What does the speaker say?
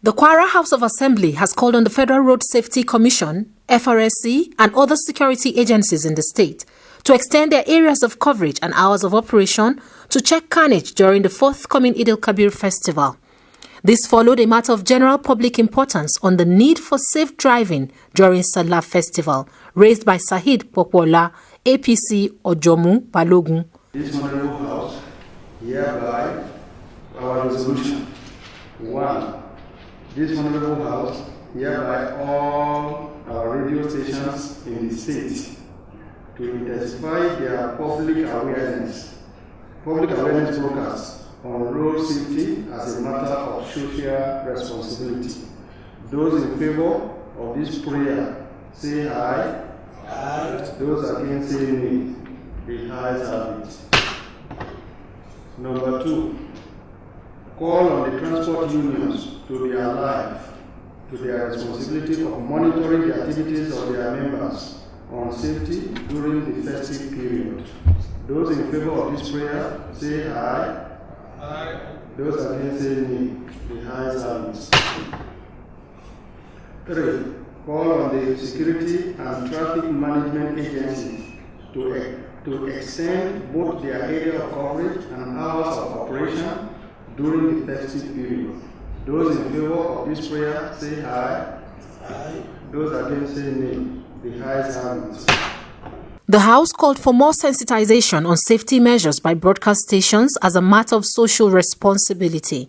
The Kwara House of Assembly has called on the Federal Road Safety Commission, FRSC, and other security agencies in the state to extend their areas of coverage and hours of operation to check carnage during the forthcoming Eid-el-Kabir festival. This followed a matter of general public importance on the need for safe driving during Sallah festival, raised by Sahid Popola, APC Ojomu Balogun. This Honorable House hereby our resolution. 1. This Honorable House hereby all our radio stations in the state to intensify their public awareness broadcasts on road safety as a matter of social responsibility. Those in favor of this prayer say aye. Aye. Those against say nay. The ayes have it. Number 2. Call on the transport unions to be alive to their responsibility of monitoring the activities of their members on safety during the festive period. Those in favor of this prayer say aye. Aye. Those against say nay. The ayes have it. 3. Call on the Security and Traffic Management Agency to extend both their area of coverage and hours of operation during the festive period. Those in favor of this prayer say aye. Aye. Those against say nay. The ayes have it. The House called for more sensitization on safety measures by broadcast stations as a matter of social responsibility.